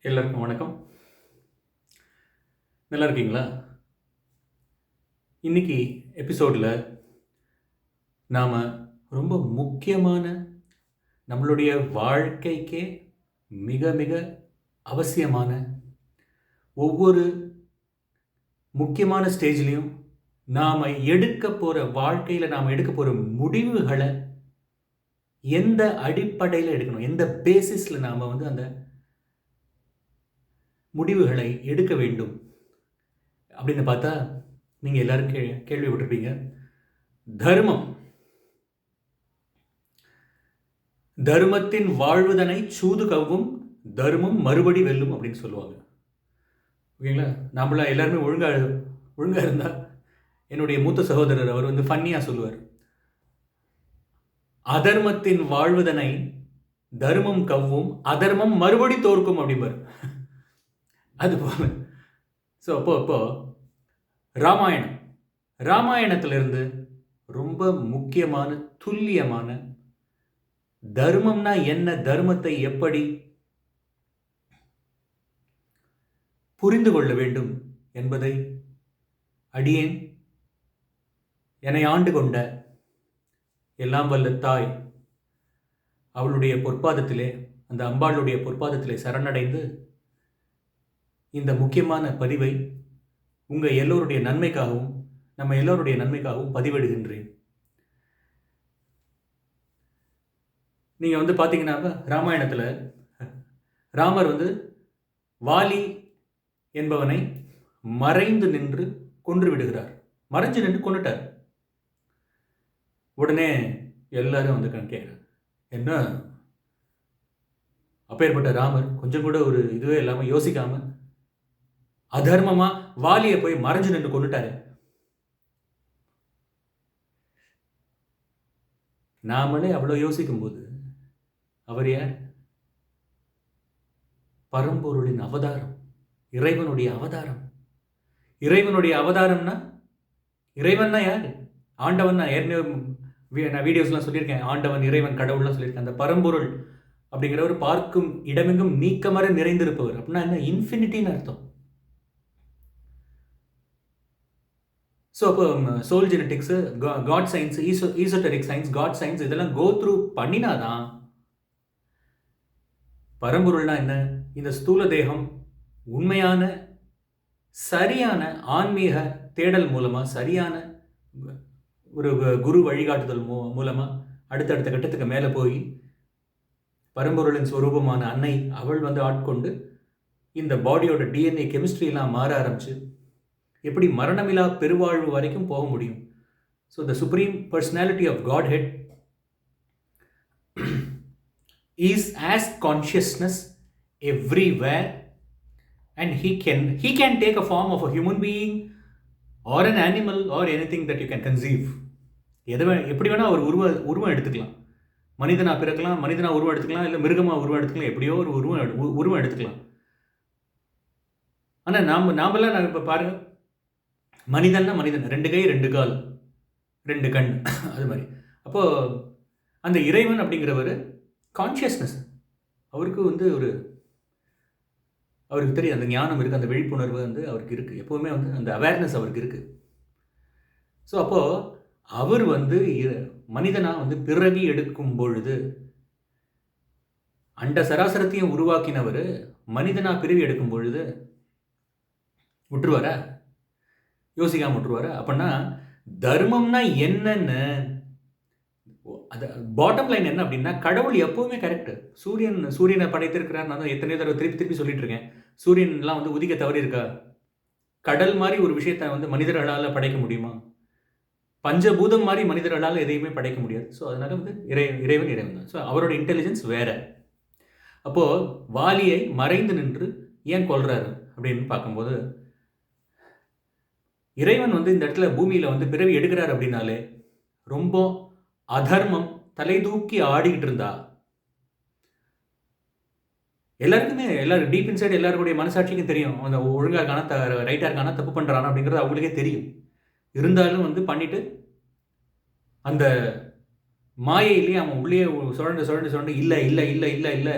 எல்லாருக்கும் வணக்கம். நல்லா இருக்கீங்களா? இன்னைக்கு எபிசோடில் நாம் ரொம்ப முக்கியமான நம்மளுடைய வாழ்க்கைக்கே மிக மிக அவசியமான ஒவ்வொரு முக்கியமான ஸ்டேஜ்லேயும் நாம் எடுக்க போகிற வாழ்க்கையில் நாம் எடுக்க போகிற முடிவுகளை எந்த அடிப்படையில் எடுக்கணும், எந்த பேசிஸில் நாம் அந்த முடிவுகளை எடுக்க வேண்டும் அப்படின்னு பார்த்தா நீங்கள் எல்லாரும் கேள்விப்பட்டிருப்பீங்க. தர்மம், தர்மத்தின் வாழ்வுதனை சூது கவ்வும், தர்மம் மறுபடி வெல்லும் அப்படின்னு சொல்லுவாங்க. ஓகேங்களா? நம்மள எல்லாருமே ஒழுங்காக இருந்தால் என்னுடைய மூத்த சகோதரர் அவர் ஃபன்னியாக சொல்லுவார், அதர்மத்தின் வாழ்வுதனை தர்மம் கவ்வும், அதர்மம் மறுபடி தோற்கும் அப்படிம்பார். அதுபோல அப்போ ராமாயணத்திலிருந்து ரொம்ப முக்கியமான துல்லியமான தர்மம்னா என்ன, தர்மத்தை எப்படி புரிந்து கொள்ள வேண்டும் என்பதை அடியேன் என்னை ஆண்டு கொண்ட எல்லாம் வல்ல தாய் அவளுடைய பொற்பாதத்திலே, அந்த அம்பாளுடைய பொற்பாதத்திலே சரணடைந்து இந்த முக்கியமான பதிவை உங்கள் எல்லோருடைய நன்மைக்காகவும் நம்ம எல்லோருடைய நன்மைக்காகவும் பதிவிடுகின்றேன். நீங்கள் பார்த்தீங்கன்னா ராமாயணத்தில் ராமர் வாலி என்பவனை மறைந்து நின்று கொன்று விடுகிறார். மறைஞ்சு நின்று கொண்டுட்டார். உடனே எல்லாரும் கேட்குறாங்க, என்ன அப்பேற்பட்ட ராமர் கொஞ்சம் கூட ஒரு இதுவே இல்லாமல் யோசிக்காம அதர்மமா வாலியை போய் மறைஞ்சு நின்று கொண்டுட்டாரு. நாமளே அவ்வளோ யோசிக்கும் போது அவர் யார்? பரம்பொருளின் அவதாரம், இறைவனுடைய அவதாரம். இறைவனுடைய அவதாரம்னா இறைவன்னா யாரு? ஆண்டவன். நான் வீடியோஸ்லாம் சொல்லியிருக்கேன், ஆண்டவன், இறைவன், கடவுள்லாம் சொல்லியிருக்கேன். அந்த பரம்பொருள் அப்படிங்கிறவர் பார்க்கும் இடமெங்கும் நீக்கமர நிறைந்திருப்பவர். அப்படின்னா என்ன? இன்ஃபினிட்டின்னு அர்த்தம். ஸோ அப்போ soul genetics, god science, esoteric science, god science இதெல்லாம் கோ த்ரூ பண்ணினாதான் பரம்பொருள்னா என்ன, இந்த ஸ்தூல தேகம் உண்மையான சரியான ஆன்மீக தேடல் மூலமாக, சரியான ஒரு குரு வழிகாட்டுதல் மூலமாக அடுத்தடுத்த கட்டத்துக்கு மேலே போய் பரம்பொருளின் ஸ்வரூபமான அன்னை அவள் ஆட்கொண்டு இந்த பாடியோட டிஎன்ஏ கெமிஸ்ட்ரிலாம் மாற ஆரம்பிச்சு எப்படி மரணமில்லா பெருவாழ்வு வரைக்கும் போக முடியும். So the supreme personality of Godhead is as consciousness everywhere, and he can take a form of a human being or an animal or anything that you can conceive. எப்படி வேணால் அவர் உருவம் எடுத்துக்கலாம். மனிதனா பிறக்கலாம், மனிதனா உருவம் எடுத்துக்கலாம், இல்லை மிருகமாக உருவம் எடுத்துக்கலாம், எப்படியோ ஒரு உருவம் எடுத்துக்கலாம். ஆனால் நாமெல்லாம் இப்போ பாருங்கள், மனிதன்னா மனிதன், 2 கை 2 கால் 2 கண், அது மாதிரி. அப்போது அந்த இறைவன் அப்படிங்கிறவர் கான்ஷியஸ்னஸ், அவருக்கு அவருக்கு தெரியும், அந்த ஞானம் இருக்குது, அந்த விழிப்புணர்வு அவருக்கு இருக்குது, எப்போவுமே அந்த அவேர்னஸ் அவருக்கு இருக்குது. ஸோ அப்போது அவர் மனிதனாக பிறவி எடுக்கும் பொழுது அண்ட சராசரத்தையும் உருவாக்கினவர் மனிதனாக பிறவி எடுக்கும் பொழுது விட்டுருவாரா? யோசிக்காம விட்டுருவாரா? அப்படின்னா தர்மம்னா என்னன்னு, அது பாட்டம் லைன் என்ன அப்படின்னா, கடவுள் எப்போவுமே கரெக்டு. சூரியனை படைத்திருக்கிறார். நான் எத்தனையோ தடவை திருப்பி சொல்லிட்டு இருக்கேன், சூரியன்லாம் உதிக்க தவறி இருக்கா? கடல் மாதிரி ஒரு விஷயத்தை மனிதர்களால் படைக்க முடியுமா? பஞ்சபூதம் மாதிரி மனிதர்களால் எதையுமே படைக்க முடியாது. ஸோ அதனால இறைவன் தான். ஸோ அவரோட இன்டெலிஜென்ஸ் வேற. அப்போது வாலியை மறைந்து நின்று ஏன் கொல்றாரு அப்படின்னு பார்க்கும்போது, இறைவன் இந்த இடத்துல பூமியில் பிறவி எடுக்கிறார் அப்படின்னாலே ரொம்ப அதர்மம் தலை தூக்கி ஆடிக்கிட்டு இருந்தா, எல்லாரும் டீப் இன்சைடு எல்லாருடைய மனசாட்சிக்கும் தெரியும், அந்த ஒழுங்காக இருக்கானா ரைட்டாக இருக்கானா தப்பு பண்ணுறானா அப்படிங்கிறது அவங்களுக்கே தெரியும். இருந்தாலும் பண்ணிட்டு அந்த மாயையிலேயே அவன் உள்ளே சுரண்டு இல்லை இல்லை இல்லை இல்லை இல்லை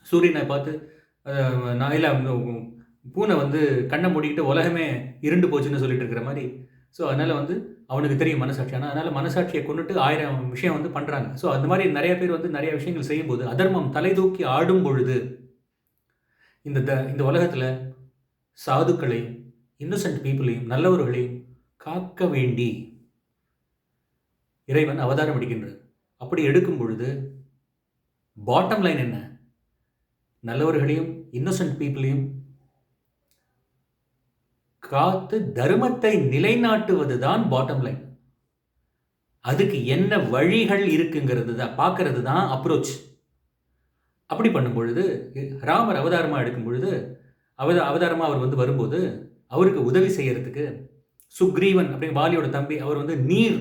சூரியனை பார்த்து நான் இல்லை பூனை வந்து கண்ணை மூடிக்கிட்டு உலகமே இருண்டு போச்சுன்னு சொல்லிட்டு இருக்கிற மாதிரி. ஸோ அதனால் வந்து அவனுக்கு தெரியும் மனசாட்சி. ஆனால் அதனால் மனசாட்சியை கொண்டுட்டு 1000 விஷயம் வந்து பண்ணுறாங்க. ஸோ அந்த மாதிரி நிறைய பேர் வந்து நிறைய விஷயங்கள் செய்யும்போது அதர்மம் தலை தூக்கி ஆடும் பொழுது இந்த உலகத்தில் சாதுக்களையும் இன்னோசென்ட் பீப்புளையும் நல்லவர்களையும் காக்க வேண்டி இறைவன் அவதாரம் எடுக்கின்றார். அப்படி எடுக்கும் பொழுது பாட்டம் லைன் என்ன? நல்லவர்களையும் இன்னோசென்ட் பீப்புளையும் காத்து தர்மத்தை நிலைநாட்டுவது தான் பாட்டம் லைன். அதுக்கு என்ன வழிகள் இருக்குங்கிறது தான் பார்க்கறது தான் அப்ரோச். அப்படி பண்ணும் பொழுது ராமர் அவதாரமாக எடுக்கும் பொழுது அவதாரமாக அவர் வந்து வரும்போது அவருக்கு உதவி செய்யறதுக்கு சுக்ரீவன் அப்படின்னு வாலியோட தம்பி அவர் வந்து நீர்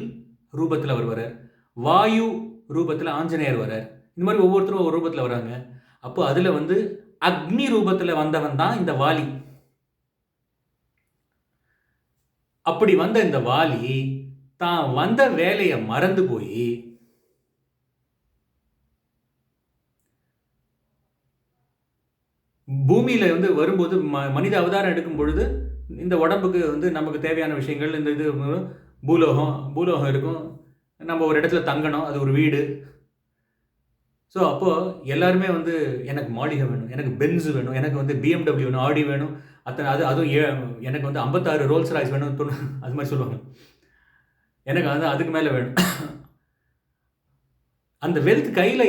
ரூபத்தில் அவர் வரார், வாயு ரூபத்தில் ஆஞ்சநேயர் வரார். இந்த மாதிரி ஒவ்வொருத்தரும் ஒரு ரூபத்தில் வராங்க. அப்போ அதில் வந்து அக்னி ரூபத்தில் வந்தவன் தான் இந்த வாலி. அப்படி வந்த இந்த வாலி தான் வந்த வேலையை மறந்து போய் பூமியில வந்து வரும்போது மனித அவதாரம் எடுக்கும் பொழுது இந்த உடம்புக்கு வந்து நமக்கு தேவையான விஷயங்கள் இந்த இது பூலோகம் இருக்கும். நம்ம ஒரு இடத்துல தங்கணும், அது ஒரு வீடு. ஸோ அப்போது எல்லாருமே வந்து எனக்கு மாளிகை வேணும், எனக்கு பென்ஸ் வேணும், எனக்கு வந்து BMW வேணும், ஆடி வேணும், அதுவும் எனக்கு வந்து 56 ரோல்ஸ் ராய்ஸ் வேணும், அது மாதிரி சொல்லுவாங்க. எனக்கு வந்து அதுக்கு மேலே வேணும். அந்த வெல்த் கையில்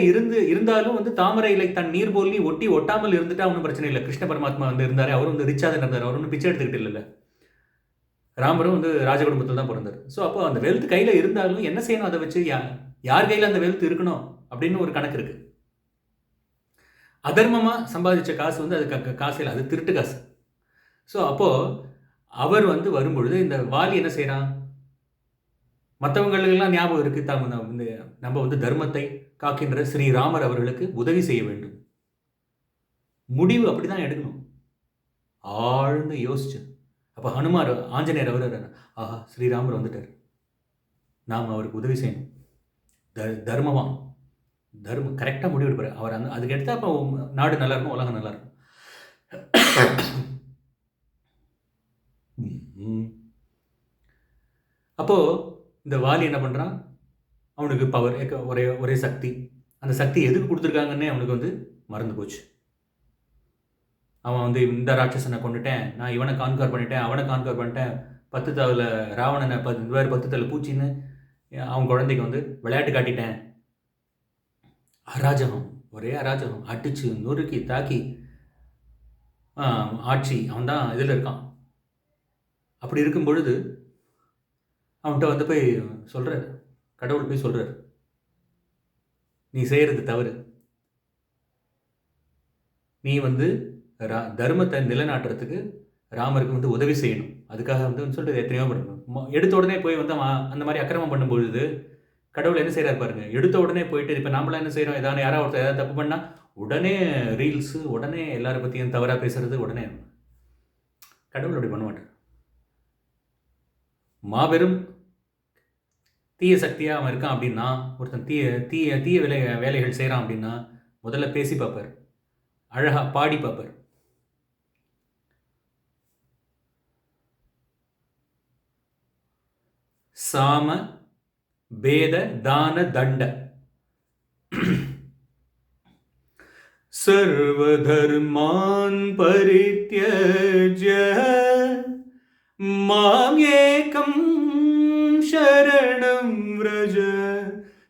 இருந்தாலும் வந்து தாமரை இலை தன் நீர் போலி ஒட்டி ஒட்டாமல் இருந்துட்டா ஒன்றும் பிரச்சனை இல்லை. கிருஷ்ண பரமாத்மா வந்து இருந்தார், அவர் வந்து ரிச்சாக தான் இருந்தார், அவர் ஒன்றும் பிச்சை எடுத்துக்கிட்டு இல்லைல்ல. ராமரும் வந்து ராஜ குடும்பத்தில் தான் பிறந்தார். ஸோ அப்போ அந்த வெல்த் கையில் இருந்தாலும் என்ன செய்யணும், அதை வச்சு யார் கையில் அந்த வெல்த் இருக்கணும் அப்படின்னு ஒரு கணக்கு இருக்குது. அதர்மமாக சம்பாதிச்ச காசு வந்து அது காசு இல்லை, அது திருட்டு காசு. ஸோ அப்போது அவர் வந்து வரும்பொழுது இந்த வாலி என்ன செய்கிறான், மற்றவங்களுக்கெல்லாம் ஞாபகம் இருக்குது, நம்ம வந்து தர்மத்தை காக்கின்ற ஸ்ரீராமர் அவர்களுக்கு உதவி செய்ய வேண்டும். முடிவு அப்படி தான் எடுக்கணும், ஆழ்ந்து யோசிச்சு. அப்போ ஹனுமார் ஆஞ்சநேயர் அவர் ஆஹா ஸ்ரீராமர் வந்துட்டார், நாம் அவருக்கு உதவி செய்யணும், தர்மம் கரெக்டாக முடிவு எடுப்பார் அவர். அதுக்கு எடுத்தால் அப்போ நாடு நல்லாயிருக்கும், உலகம் நல்லாயிருக்கும். அப்போது இந்த வாலி என்ன பண்ணுறான், அவனுக்கு பவர், ஒரே சக்தி. அந்த சக்தி எதுக்கு கொடுத்துருக்காங்கன்னே அவனுக்கு வந்து மறந்து போச்சு. அவன் வந்து இந்த ராட்சசனை கொண்டுட்டேன், நான் இவனை கான்கார் பண்ணிட்டேன், அவனை கான்கார் பண்ணிட்டேன், 10 தலை ராவணனை 10 தலை பூச்சின்னு அவன் குழந்தைக்கு வந்து விளையாட்டு காட்டிட்டேன். அராஜகம், ஒரே அராஜகம், அடிச்சு நொறுக்கி தாக்கி ஆட்சி, அவன் தான் இதில் இருக்கான். அப்படி இருக்கும் பொழுது அவன்கிட்ட வந்து போய் சொல்கிறார், கடவுள் போய் சொல்கிறார், நீ செய்கிறது தவறு, நீ வந்து தர்மத்தை நிலைநாட்டுறதுக்கு ராமருக்கு வந்து உதவி செய்யணும், அதுக்காக வந்து சொல்லிட்டு எத்தனையோ பண்ணணும். எடுத்த உடனே போய் வந்து அந்த மாதிரி அக்கிரமம் பண்ணும்பொழுது கடவுள் என்ன செய்கிறார் பாருங்க, எடுத்த உடனே போயிட்டு இப்போ நாமளாம் என்ன செய்கிறோம், யாராவது ஒருத்தர் ஏதாவது தப்பு பண்ணால் உடனே ரீல்ஸு, உடனே எல்லாரை பற்றியும் தவறாக பேசுறது, உடனே. கடவுள் அப்படி பண்ண மாட்டார். மாபெரும் தீய சக்தியாக அவன் இருக்கான் அப்படின்னா, ஒருத்தன் தீய வேலைகள் செய்கிறான் அப்படின்னா முதல்ல பேசி பார்ப்பார், அழகாக பாடி பார்ப்பார். சாம பேத தான தண்ட சர்வதர்மான் பரித்யஜ்ய மாம் ஏகம் சரணம் व्रज.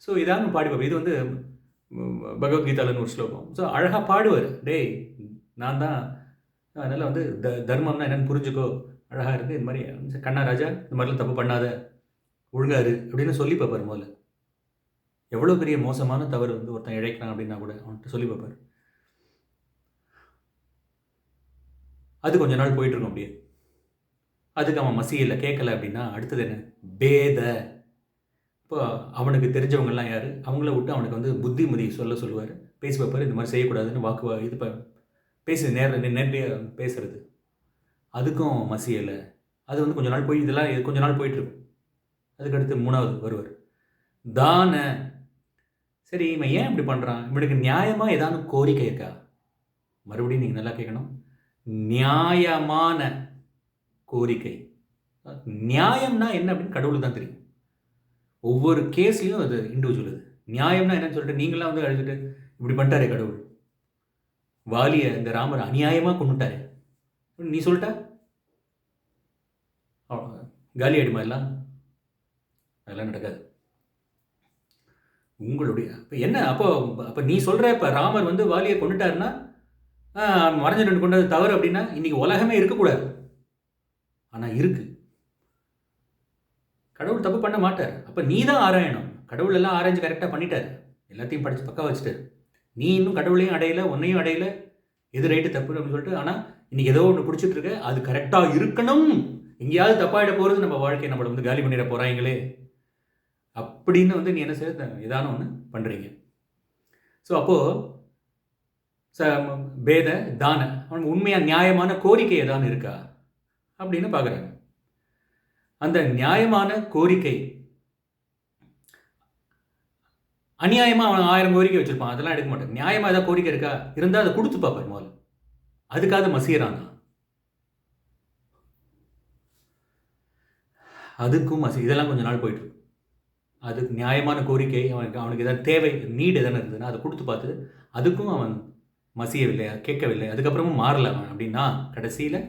ஸோ இதாங்க பாடிப்பார். இது வந்து பகவத்கீதாலன்னு ஒரு ஸ்லோகம். ஸோ அழகாக பாடுவார், டேய் நான் தான், அதனால் வந்து தர்மம்னா என்னென்னு புரிஞ்சுக்கோ, அழகாக இருக்குது, இது மாதிரி கண்ணா ராஜா இந்த மாதிரிலாம் தப்பு பண்ணாத, ஒழுங்காரு அப்படின்னு சொல்லி பார்ப்பார். முதல்ல எவ்வளோ பெரிய மோசமான தவறு வந்து ஒருத்தன் இழைக்கிறான் அப்படின்னா கூட அவன்கிட்ட சொல்லி பார்ப்பார். அது கொஞ்ச நாள் போயிட்டுருக்கும் அப்படியே. அதுக்கு அவன் மசியலை கேட்கலை அப்படின்னா அடுத்தது என்ன, பேத. இப்போ அவனுக்கு தெரிஞ்சவங்கெல்லாம் யார், அவங்கள விட்டு அவனுக்கு வந்து புத்திமதி சொல்லுவார், பேசி பார்ப்பார். இந்த மாதிரி செய்யக்கூடாதுன்னு இது பேசி நேரடியாக பேசுறது, அதுக்கும் மசியலை. அது வந்து கொஞ்ச நாள் இதெல்லாம் கொஞ்ச நாள் போயிட்டுருக்கும். அதுக்கடுத்து 3வது வருவார், தான. சரி இவன் ஏன் இப்படி பண்ணுறான், இவனுக்கு நியாயமாக ஏதாவது கோரிக்கை இருக்கா, மறுபடியும் நீங்கள் நல்லா கேட்கணும். நியாயமான கோரிக்கை. நியாயம்னா என்ன அப்படின்னு கடவுளுக்கு தான் தெரியும். ஒவ்வொரு கேஸ்லையும் அது இண்டிவிஜுவல். அது நியாயம்னா என்னன்னு சொல்லிட்டு நீங்களாம் வந்து அழுதுட்டு இப்படி பண்ணிட்டாரே கடவுள், வாலியை இந்த ராமர் அநியாயமாக கொண்டுட்டாரு நீ சொல்லிட்ட காலி ஆயிடுமா? எல்லாம் அதெல்லாம் நடக்காது. உங்களுடைய இப்போ என்ன அப்போ நீ சொல்கிற இப்போ ராமர் வந்து வாலியை கொண்டுட்டாருன்னா மறைஞ்சிட்டு கொண்டது தவறு அப்படின்னா இன்னைக்கு உலகமே இருக்கக்கூடாது. ஆனால் இருக்கு. கடவுள் தப்பு பண்ண மாட்டார். அப்போ நீ தான் ஆராயணும். கடவுள் எல்லாம் ஆராய்ஞ்சு கரெக்டாக பண்ணிட்டார், எல்லாத்தையும் படித்து பக்கம் வச்சுட்டார். நீ இன்னும் கடவுளையும் அடையலை, உன்னையும் அடையலை, எது ரைட்டு தப்பு அப்படின்னு சொல்லிட்டு. ஆனால் இன்னைக்கு ஏதோ ஒன்று பிடிச்சிட்டு இருக்க, அது கரெக்டாக இருக்கணும். எங்கேயாவது தப்பாயிட போகிறது நம்ம வாழ்க்கையை நம்மளை வந்து காலி பண்ணிட போகிறாங்களே அப்படின்னு வந்து நீ என்ன செய்ய ஏதான ஒன்று பண்ணுறீங்க. ஸோ அப்போது பேத தான அவனுக்கு உண்மையாக நியாயமான கோரிக்கை ஏதானு இருக்கா அப்படின்னு பார்க்குறாங்க. அந்த நியாயமான கோரிக்கை அநியாயமாக அவன் 1000 கோரிக்கை வச்சுருப்பான், அதெல்லாம் எடுக்க மாட்டான். நியாயமாக ஏதாவது கோரிக்கை இருக்கா இருந்தால் அதை கொடுத்து பார்ப்பார் முதல்ல. அதுக்காக மசியறாங்க. அதுக்கும் இதெல்லாம் கொஞ்ச நாள் போயிட்டு அது நியாயமான கோரிக்கை, அவனுக்கு ஏதாவது தேவை, நீடு எதானே இருந்ததுன்னா அதை கொடுத்து பார்த்து அதுக்கும் அவன் மசியவில்லை, கேட்கவில்லை, அதுக்கப்புறமும் மாறல அவன் அப்படின்னா கடைசியில்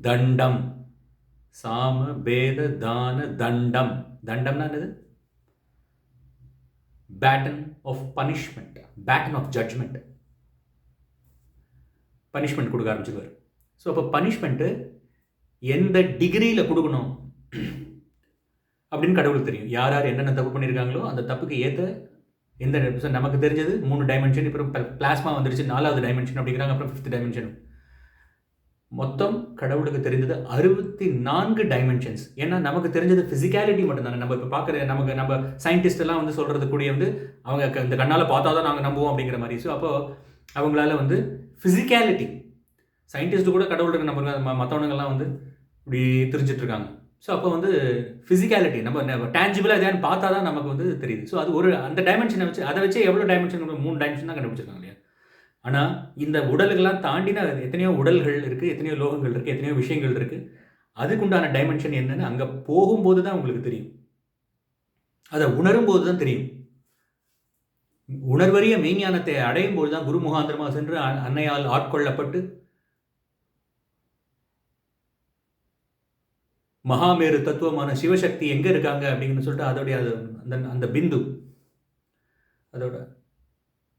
தண்டம். சாம பேத தான தண்டம். தண்டம்னா என்னது? Baton of punishment, baton of judgement. Punishment கொடுக்க ஆரம்பிச்சிருவார். ஸோ அப்போ பனிஷ்மெண்ட்டு எந்த டிகிரியில் கொடுக்கணும் அப்படின்னு கடவுளுக்கு தெரியும். யார் யார் என்னென்ன தப்பு பண்ணியிருக்காங்களோ அந்த தப்புக்கு ஏற்ற எந்த நமக்கு தெரிஞ்சது 3 டைமென்ஷன், இப்போ பிளாஸ்மா வந்துடுச்சு 4வது டைமென்ஷன் அப்படிங்கிறாங்க, அப்புறம் 5th டைமென்ஷன். மொத்தம் கடவுளுக்கு தெரிஞ்சது 64 டைமென்ஷன்ஸ். ஏன்னா நமக்கு தெரிஞ்சது ஃபிசிக்காலிட்டி மட்டும்தானே. நம்ம இப்போ பார்க்குற நம்ம சயின்டிஸ்ட் எல்லாம் வந்து சொல்கிறது கூடிய வந்து அவங்க இந்த கண்ணால் பார்த்தா தான் நாங்கள் நம்புவோம் அப்படிங்கிற மாதிரி. ஸோ அப்போது அவங்களால வந்து ஃபிசிக்காலிட்டி, சயின்டிஸ்ட்டு கூட கடவுளுக்கு நம்ம மற்றவனுங்கெல்லாம் வந்து இப்படி தெரிஞ்சிட்ருக்காங்க. ஸோ அப்போ வந்து ஃபிசிக்காலிட்டி நம்ம டேஞ்சிபிளாக எதாவது பார்த்தா தான் நமக்கு வந்து தெரியுது. ஸோ அது ஒரு அந்த டைமென்ஷனை வச்சு அதை வச்சு எவ்வளோ டைமென்ஷன், 3 டைமென்ஷன் தான் கண்டுபிடிச்சிருக்காங்க இல்லையா. ஆனால் இந்த உடலுக்கெல்லாம் தாண்டின எத்தனையோ உடல்கள் இருக்குது, எத்தனையோ லோகங்கள் இருக்குது, எத்தனையோ விஷயங்கள் இருக்குது. அதுக்குண்டான டைமென்ஷன் என்னன்னு அங்கே போகும்போது தான் உங்களுக்கு தெரியும், அதை உணரும்போது தான் தெரியும். உணர்வறிய மெய்ஞானத்தை அடையும் போது தான் குரு முகாந்திரமாக சென்று அன்னையால் ஆட்கொள்ளப்பட்டு மகாமேரு தத்துவமான சிவசக்தி எங்கே இருக்காங்க அப்படின்னு சொல்லிட்டு அதோடைய அந்த பிந்து அதோட.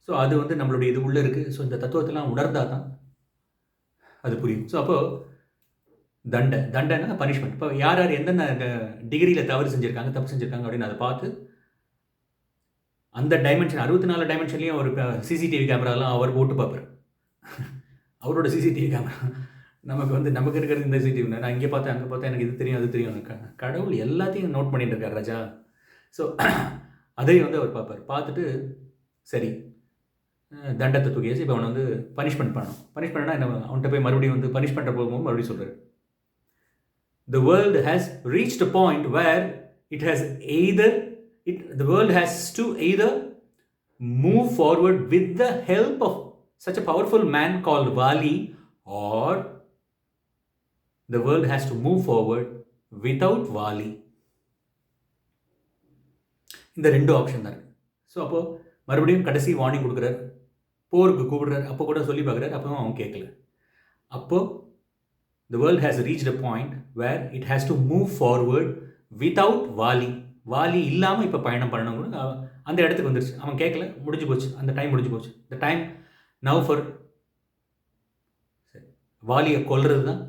ஸோ அது வந்து நம்மளுடைய இது உள்ளே இருக்குது. ஸோ இந்த தத்துவத்தெல்லாம் உணர்ந்தால் தான் அது புரியும். ஸோ அப்போது தண்டனை பனிஷ்மெண்ட். இப்போ யார் யார் எந்தெந்த டிகிரியில் தப்பு செஞ்சுருக்காங்க அப்படின்னு அதை பார்த்து அந்த டைமென்ஷன் 64 டைமென்ஷன்லேயும் ஒரு சிசிடிவி கேமராலாம் அவர் போட்டு பார்ப்பார். அவரோட சிசிடிவி கேமரா நமக்கு இருக்கிறது இந்த சிசிடிவி. நான் இங்கே பார்த்தேன், அங்கே பார்த்தேன், எனக்கு இது தெரியும், அது தெரியும். கடவுள் எல்லாத்தையும் நோட் பண்ணிட்டு இருக்கார் ராஜா. ஸோ அதையும் வந்து அவர் பார்ப்பார். பார்த்துட்டு சரி தண்டத்தை தூக்கியாச்சு, இப்போ அவனை வந்து பனிஷ்மெண்ட் பண்ணணும். பனிஷ்மெண்ட்னா என்ன? அவன்கிட்ட போய் மறுபடியும் வந்து பனிஷ் பண்ணுற போகும்போது மறுபடியும் சொல்கிறார், the world has reached a point where the world has to either move forward with the help of such a powerful man called Vali, or the world has to move forward without Vali. இந்த 2 option தான் இருக்குது. So அப்போது மறுபடியும் கடைசி warning கொடுக்குறாரு, போருக்கு கூப்பிடுறாரு. அப்போ கூட சொல்லி பார்க்குறாரு, அப்போவும் அவன் கேட்கல. அப்போது the world has reached a point where it has to move forward without Vali. Vaali இல்லாமல் இப்போ பயணம் பண்ணணும் கூட அந்த இடத்துக்கு வந்துருச்சு. அவன் கேட்கல, முடிஞ்சு போச்சு, அந்த டைம் முடிஞ்சு போச்சு. the time now for வாலியை கொல்றது தான்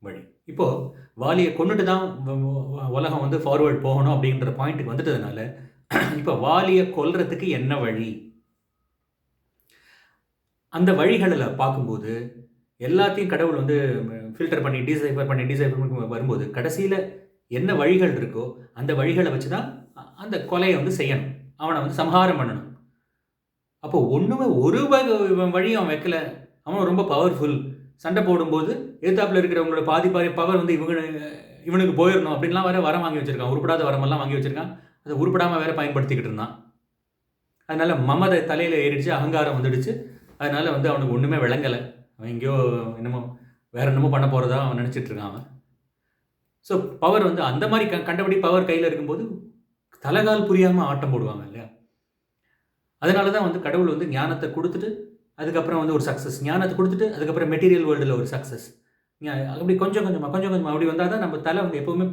வழி. இப்போது வாலியை கொண்டுட்டு தான் உலகம் வந்து ஃபார்வேர்ட் போகணும் அப்படின்ற பாயிண்ட்டுக்கு வந்துட்டதுனால இப்போ வாலியை கொல்றதுக்கு என்ன வழி, அந்த வழிகளில் பார்க்கும்போது எல்லாத்தையும் கடவுள் வந்து ஃபில்டர் பண்ணி டிசைஃபர் பண்ணி வரும்போது கடைசியில் என்ன வழிகள் இருக்கோ அந்த வழிகளை வச்சு தான் அந்த கொலையை வந்து செய்யணும், அவனை வந்து சம்ஹாரம் பண்ணணும். அப்போ ஒன்றுமே ஒரு வழி அவன் வைக்கல. அவன் ரொம்ப பவர்ஃபுல். சண்டை போடும்போது எதிர்த்தாப்பில் இருக்கிறவங்களோட பாதி பவர் வந்து இவனுக்கு போயிடணும் அப்படின்லாம் வேறு வரம் வாங்கி வச்சுருக்கான். உருப்படாத வரமெல்லாம் வாங்கி வச்சுருக்கான். அதை உருப்படாமல் வேறு பயன்படுத்திக்கிட்டு இருந்தான். அதனால் மமதை தலையில் ஏறிடுச்சு, அகங்காரம் வந்துடுச்சு. அதனால் வந்து அவனுக்கு ஒன்றுமே விளங்கலை. அவன் எங்கேயோ என்னமோ வேறு என்னமோ பண்ண போகிறதா அவன் நினச்சிட்டு இருக்கான் அவன். ஸோ பவர் வந்து அந்த மாதிரி கண்டபடி பவர் கையில் இருக்கும்போது தலைகால் புரியாமல் ஆட்டம் போடுவாங்க இல்லையா? அதனால தான் வந்து கடவுள் வந்து ஞானத்தை கொடுத்துட்டு அதுக்கப்புறம் வந்து ஒரு சக்ஸஸ், ஞானத்தை கொடுத்துட்டு அதுக்கப்புறம் மெட்டீரியல் வேர்ல்டில் ஒரு சக்ஸஸ், அப்படி கொஞ்சம் கொஞ்சமாக அப்படி வந்தால் தான் நம்ம தலை வந்து எப்போவுமே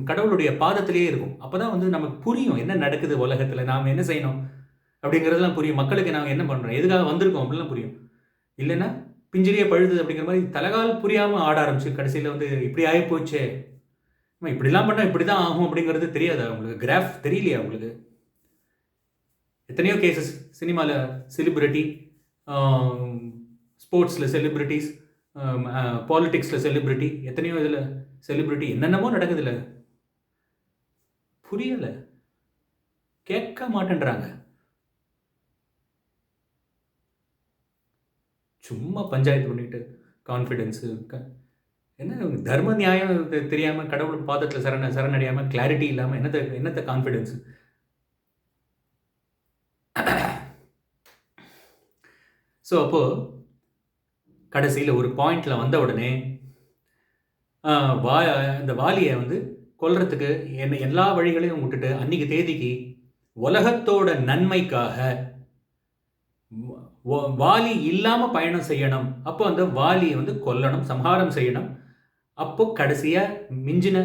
கடவுளுடைய பாதத்திலேயே இருக்கும். அப்போ தான் வந்து நமக்கு புரியும் என்ன நடக்குது உலகத்தில், நாம் என்ன செய்யணும் அப்படிங்கிறதுலாம் புரியும். மக்களுக்கு நாங்கள் என்ன பண்ணுறோம், எதுக்காக வந்திருக்கோம் அப்படிலாம் புரியும். இல்லைன்னா பிஞ்சிரியே பழுது அப்படிங்கிற மாதிரி தலைகால் புரியாமல் ஆட ஆரம்பிச்சு கடைசியில் வந்து இப்படி ஆகி போச்சே, இப்படிலாம் பண்ணால் இப்படி தான் ஆகும் அப்படிங்கிறது தெரியாது அவங்களுக்கு. கிராஃப் தெரியலையா அவங்களுக்கு? எத்தனையோ கேசஸ் சினிமாவில் செலிப்ரிட்டி, ஸ்போர்ட்ஸில் செலிப்ரிட்டிஸ், பாலிட்டிக்ஸில் செலிப்ரிட்டி, எத்தனையோ இதில் செலிப்ரிட்டி, என்னென்னமோ நடக்குதுல்ல, புரியலை, கேட்க மாட்டேன்றாங்க. சும்மா பஞ்சாயத்து பண்ணிட்டு கான்ஃபிடென்ஸு என்ன தர்ம நியாயம் தெரியாமல் கடவுள் பாதத்தில் சரணடையாமல் கிளாரிட்டி இல்லாமல் என்னத்த கான்ஃபிடென்ஸு? ஸோ அப்போது கடைசியில் ஒரு பாயிண்டில் வந்த உடனே இந்த வாலியை வந்து கொல்றதுக்கு எல்லா வழிகளையும் விட்டுட்டு அன்றைக்கி தேதிக்கு உலகத்தோட நன்மைக்காக வாலி இல்லாமல் பயணம் செய்யணும். அப்போ அந்த வாலியை வந்து கொல்லணும், சம்ஹாரம் செய்யணும். அப்போ கடைசியாக மிஞ்சின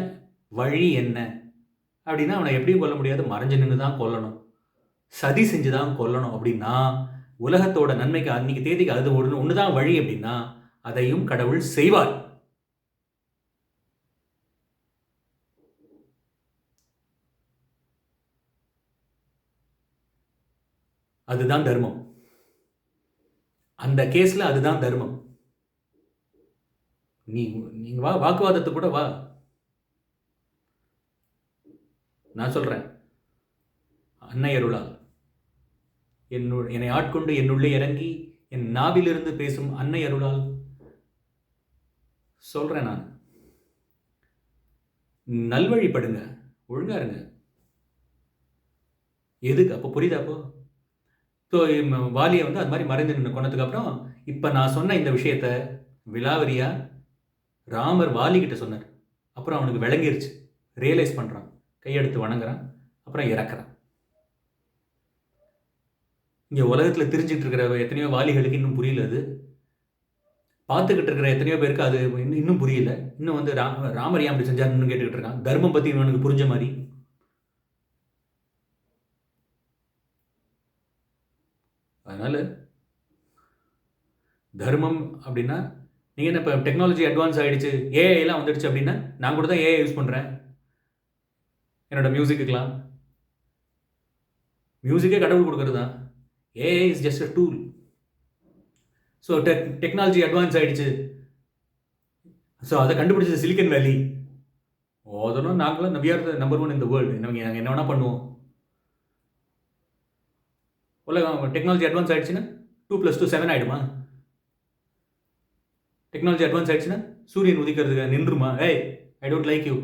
வழி என்ன அப்படின்னா, அவனை எப்படியும் கொல்ல முடியாது, மறைஞ்சு நின்று தான் கொல்லணும், சதி செஞ்சு தான் கொல்லணும். அப்படின்னா உலகத்தோட நன்மைக்கு அன்னைக்கு தேதிக்கு அது ஒன்று தான் வழி அப்படின்னா அதையும் கடவுள் செய்வார். அதுதான் தர்மம். அந்த கேஸ்ல அதுதான் தர்மம். நீங்க வா, வாக்குவாதத்தை கூட வா, நான் சொல்றேன். அன்னை அருளால் என்னை ஆட்கொண்டு என்னுள்ளே இறங்கி என் நாவிலிருந்து பேசும் அன்னை அருளால் சொல்றேன், நான் நல்வழிப்படுங்க, ஒழுங்கா இருங்க. எதுக்கு அப்போ புரியுதா? அப்போ ஸோ வாலியை வந்து அது மாதிரி மறைந்து நின்று கொண்டதுக்கு அப்புறம் இப்போ நான் சொன்ன இந்த விஷயத்த விலாவரியா ராமர் வாலிகிட்ட சொன்னார். அப்புறம் அவனுக்கு விளங்கிருச்சு, ரியலைஸ் பண்ணுறான், கையெடுத்து வணங்குறான், அப்புறம் இறக்குறான். இங்கே உலகத்தில் தெரிஞ்சிட்டு இருக்கிற எத்தனையோ வாலிகளுக்கு இன்னும் புரியல, அது பார்த்துக்கிட்டு இருக்கிற எத்தனையோ பேருக்கு அது இன்னும் புரியல. இன்னும் வந்து ராமர் ஏன் அப்படி செஞ்சாருன்னு கேட்டுக்கிட்டு இருக்கான். தர்மம் பற்றி இவனுக்கு புரிஞ்ச மாதிரி. அதனால் தர்மம் அப்படின்னா நீங்கள் என்ன இப்போ டெக்னாலஜி அட்வான்ஸ் ஆகிடுச்சு, ஏஐலாம் வந்துடுச்சு அப்படின்னா நான் கூட தான் ஏஐ யூஸ் பண்ணுறேன் என்னோட மியூசிக்குலாம். மியூசிக்கே கடவுள் கொடுக்குறது தான். AI is just a tool. So technology advance ஆகிடுச்சு, ஸோ அதை கண்டுபிடிச்சது சிலிக்கன் வேலி. அதெல்லாம் நாங்களாம் we are the number 1 in the world. நாங்கள் என்ன வேணால் பண்ணுவோம். உலகம் டெக்னாலஜி அட்வான்ஸ் ஆகிடுச்சுன்னா 2 + 2 7 ஆகிடுமா? டெக்னாலஜி அட்வான்ஸ் ஆகிடுச்சுன்னா சூரியன் உதிக்கிறதுக்கு நின்றுமா? ஏய், I don't like you,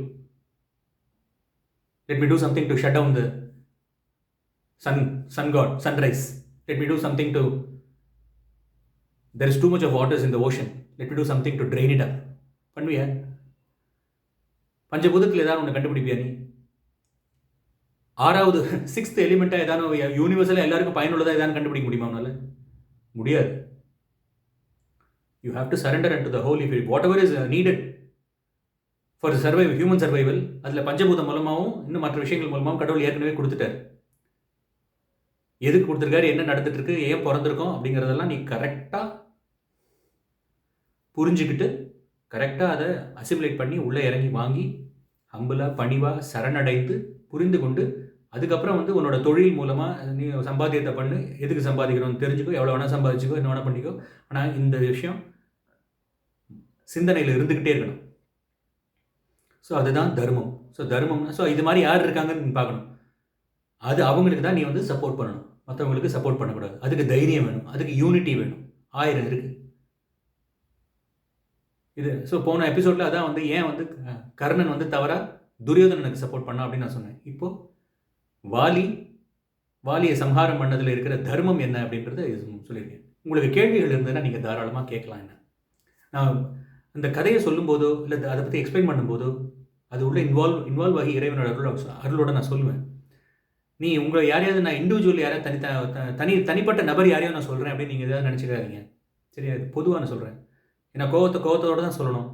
let me do something to shut down the sun god, sunrise. Let me do something to, there is too much of waters in the ocean, let me do something to drain it up. பண்ணுவியா? பஞ்சபூதத்தில் ஏதாவது ஒன்று கண்டுபிடிப்பியா நீ? ஆறாவது 6th எலிமெண்ட்டாக ஏதாவது யூனிவர்சலாக எல்லாருக்கும் பயனுள்ளதாக ஏதாவது கண்டுபிடிக்க முடியுமா? அவனால முடியாது. You have to surrender and to the holy field. Whatever is needed for survival, human survival, அதில் பஞ்சபூதம் மூலமாகவும் இன்னும் மற்ற விஷயங்கள் மூலமாகவும் கடவுள் ஏற்கனவே கொடுத்துட்டார். எதுக்கு கொடுத்துருக்காரு, என்ன நடந்துட்டு இருக்கு, ஏன் பிறந்திருக்கோம் அப்படிங்கிறதெல்லாம் நீ கரெக்டாக புரிஞ்சுக்கிட்டு கரெக்டாக அதை அசிமுலேட் பண்ணி உள்ளே இறங்கி வாங்கி ஹம்பிளாக பணிவாக சரணடைந்து புரிந்து கொண்டு அதுக்கப்புறம் வந்து உன்னோட தொழில் மூலமாக நீ சம்பாத்தியத்தை பண்ணு. எதுக்கு சம்பாதிக்கிறோன்னு தெரிஞ்சுக்கோ, எவ்வளோ வேணால் சம்பாதிச்சுக்கோ, என்ன வேணால் பண்ணிக்கோ. ஆனால் இந்த விஷயம் சிந்தனையில் இருந்துக்கிட்டே இருக்கணும். ஸோ அதுதான் தர்மம். ஸோ தர்மம்னா ஸோ இது மாதிரி யார் இருக்காங்கன்னு பார்க்கணும். அது அவங்களுக்கு தான் நீ வந்து சப்போர்ட் பண்ணணும், மற்றவங்களுக்கு சப்போர்ட் பண்ணக்கூடாது. அதுக்கு தைரியம் வேணும், அதுக்கு யூனிட்டி வேணும். 1000 இருக்குது இது. ஸோ போன எபிசோடில் அதான் வந்து ஏன் வந்து கர்ணன் வந்து தவறாக துரியோதனனுக்கு சப்போர்ட் பண்ணா அப்படின்னு நான் சொன்னேன். இப்போது வாலியை சம்ஹாரம் பண்ணதில் இருக்கிற தர்மம் என்ன அப்படின்றத சொல்லியிருக்கேன். உங்களுக்கு கேள்விகள் இருந்ததுன்னா நீங்கள் தாராளமாக கேட்கலாம் என்ன. நான் அந்த கதையை சொல்லும்போதோ இல்லை அதை பற்றி எக்ஸ்பிளைன் பண்ணும்போதோ அது உள்ள இன்வால்வ் ஆகி இறைவனோட அருளோட நான் சொல்லுவேன். நீ உங்களை யாரையாவது நான் இண்டிவிஜுவல் யாராவது தனிப்பட்ட நபர் யாரையும் நான் சொல்கிறேன் அப்படின்னு நீங்கள் எதாவது நினச்சிக்காதீங்க. சரியா? அது பொதுவாக நான் சொல்கிறேன். ஏன்னா கோவத்தோடு தான் சொல்லணும்.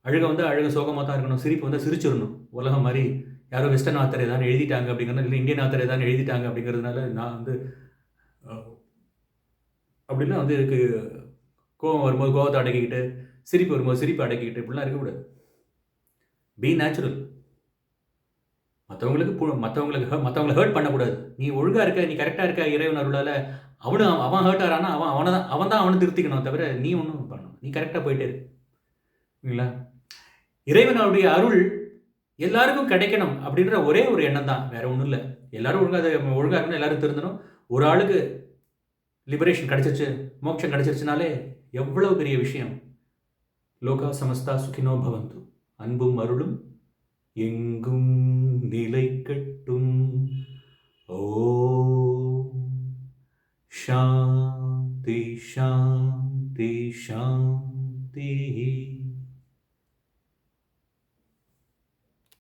அழுக சோகமாக தான் இருக்கணும். சிரிப்பு வந்து சிரிச்சிடணும். உலகம் மாதிரி யாரோ வெஸ்டர்ன் ஆத்தர் ஏதாவது எழுதிட்டாங்க அப்படிங்கிறது, இல்லை இந்தியன் ஆத்தர் ஏதாவது எழுதிட்டாங்க அப்படிங்கிறதுனால நான் வந்து அப்படிலாம் வந்து இதுக்கு கோவம் வரும்போது கோவத்தை அடக்கிக்கிட்டு, சிரிப்பு வரும்போது சிரிப்பை அடக்கிக்கிட்டு இப்படிலாம் இருக்கக்கூடாது. B natural. மற்றவங்களை ஹர்ட் பண்ணக்கூடாது. நீ ஒழுங்காக இருக்க, நீ கரெக்டாக இருக்க, இறைவன் அருளால் அவன் ஹர்ட் ஆகிறான்னா அவன் தான் அவனை திருத்திக்கணும் தவிர நீ ஒன்றும் பண்ணணும். நீ கரெக்டாக போயிட்டே இருக்கு. இல்லைங்களா? இறைவனுடைய அருள் எல்லாருக்கும் கிடைக்கணும் அப்படின்ற ஒரே ஒரு எண்ணம் தான், வேற ஒன்றும் இல்லை. எல்லாரும் ஒழுங்காக இருக்கணும், எல்லாரும் திருந்தணும். ஒரு ஆளுக்கு லிபரேஷன் கிடைச்சிருச்சு, மோட்சம் கிடைச்சிருச்சுனாலே எவ்வளவு பெரிய விஷயம். லோகா சமஸ்தா சுகினோ பவந்து. அன்பும் அருளும் எங்கும் நிலை கட்டும். ஓம் சாந்தி சாந்தி சாந்தி.